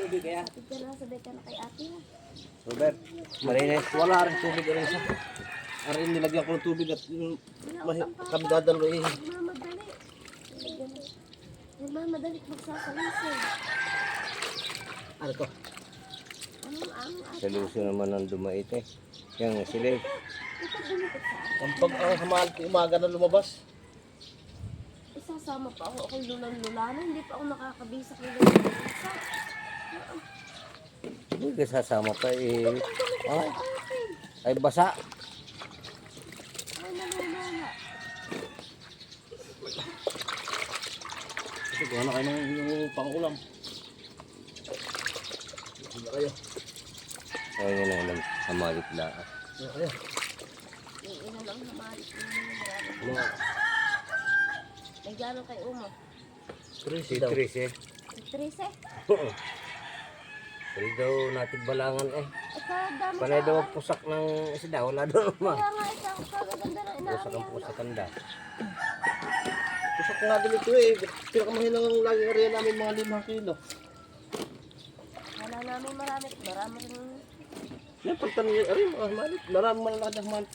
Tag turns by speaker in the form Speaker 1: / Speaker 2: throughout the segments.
Speaker 1: tubig kaya.
Speaker 2: Kapit ka lang, sabay ka na kay ate ha.
Speaker 3: Robert, marinis.
Speaker 1: Wala rin tubig rin sa. Arin nilagyan ko ng tubig at kami dadalo eh.
Speaker 2: Nagmamadali. Nagmamadali magsasalisin.
Speaker 1: Ano to?
Speaker 2: Ang ate.
Speaker 3: Sa luso naman ang dumait eh. Yang sila.
Speaker 2: Ito dumikit sa akin.
Speaker 1: Ang pag ang hamal ko umaga na lumabas.
Speaker 2: Isasama pa ako. Ako'y lulang-lula na. Hindi pa ako nakakabisa kay lulang-lula.
Speaker 3: Hindi ka sasama pa eh. Ay basa.
Speaker 2: Ay, nalulala.
Speaker 1: Kasi kuha na kayo ng pangulam. Hindi kayo.
Speaker 3: Ayun yun ang hamalit lahat.
Speaker 1: Hindi kayo.
Speaker 2: Yung ina lang hamalit mo
Speaker 1: Mga
Speaker 2: Nagyano kay Uma.
Speaker 3: Si
Speaker 1: daw.
Speaker 3: Tris eh.
Speaker 2: Trece.
Speaker 1: Oo.
Speaker 3: Pero daw natin balangan eh.
Speaker 2: Kadami
Speaker 3: Panay daw ang pusak ng isda. Wala daw naman.
Speaker 2: Kaya nga ikaw kagaganda na
Speaker 3: Pusak ang
Speaker 2: inaariyan.
Speaker 3: pusakanda.
Speaker 1: Pusak ko nga din ito eh. Pinakamahilang lagi area namin mga 5 kilo.
Speaker 2: Wala namin marami rin.
Speaker 1: Yan, pagtanong niya, aray, mga malit. Marami malalaki ang malit.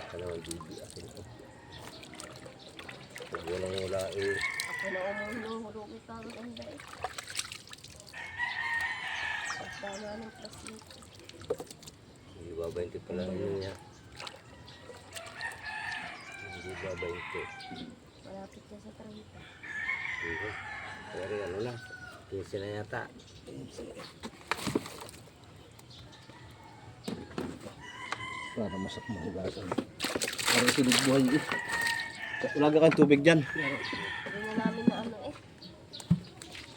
Speaker 3: Kalawang bibi akin ko. Pag walang wala eh.
Speaker 2: Ako na umuhulog ka ang ganda eh. Pagdama ng plastic.
Speaker 3: Hindi ba 20 pala yun niya. Hindi ba 20.
Speaker 2: Malapit na sa 30.
Speaker 3: Hindi. Pero ano na. 15 na yata.
Speaker 1: Para masak mahugasan. Parang silid buhay eh. Lagi kang tubig dyan.
Speaker 2: Sabi na namin na ano eh.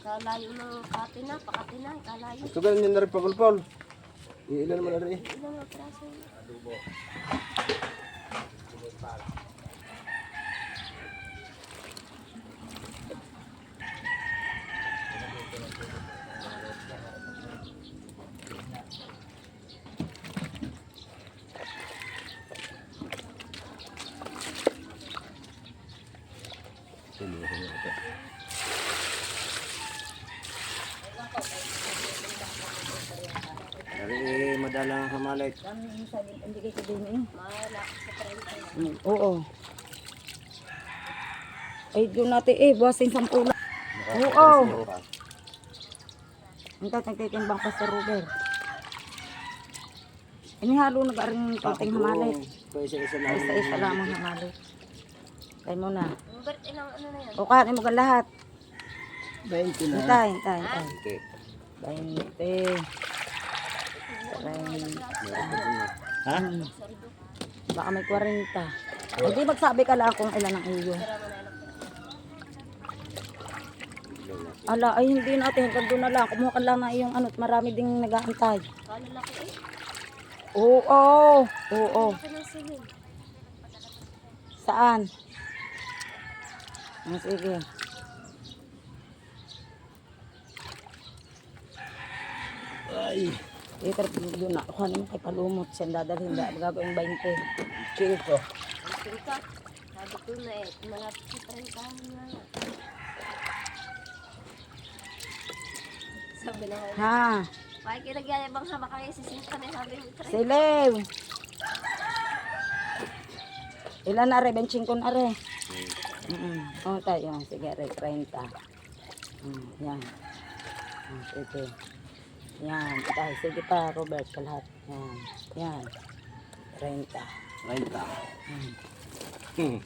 Speaker 2: Kalayo ng katina, pakatina, kalayo.
Speaker 1: Ito ganun yun na rin pagulpol. Iilan naman na rin eh.
Speaker 2: Ilang mga praso yun.
Speaker 3: Dari eh, madalang hamalit.
Speaker 4: Hindi kayo sabihin eh.
Speaker 2: Malapit sa 30.
Speaker 4: Oo. Ay, doon natin eh. Buwasin 10 lang. Oo. Ang tatagtitimbang pa sa Robert. Inihalo nag-aring konting hamalit.
Speaker 3: Isa-isa na.
Speaker 4: Isa-isa lamang hamalit. Kaya mo na.
Speaker 2: Hubert, ilang ano na yan?
Speaker 4: O kanin mo ka lahat.
Speaker 1: 20 na.
Speaker 4: Hintay, hintay, hintay.
Speaker 3: Okay.
Speaker 4: 20.
Speaker 1: Ha?
Speaker 4: Baka may 40. O di magsabi ka lang kung ilan ang iyo. Ala, ay hindi natin. Hanggang doon na lang. Kumuha ka lang na iyong ano. Marami ding nag-aantay.
Speaker 2: Kalalaki eh.
Speaker 4: Oo. Oo.
Speaker 2: Ito na sinin.
Speaker 4: Saan? Ah, sige.
Speaker 1: Ay.
Speaker 4: Ito, doon na. Kuhanin mo kay Palumot. Siya dadalhin. Gagawin 20.
Speaker 1: Chill ko.
Speaker 2: Ang tingka. Sabi ko na eh. Malapit sa 30 na yan. Sabi na nga.
Speaker 4: Ha?
Speaker 2: Bakit kinagyayabang haba kayo si Sinta na sabi mo 30.
Speaker 4: Silew. Ilan na re? Benching ko na re. O tayo. Sige re. 30. Yan. Sige. Yan. Tayo. Sige pa Robert. Kalahat. Yan. Yan. 30.
Speaker 1: 30.
Speaker 4: Hmm.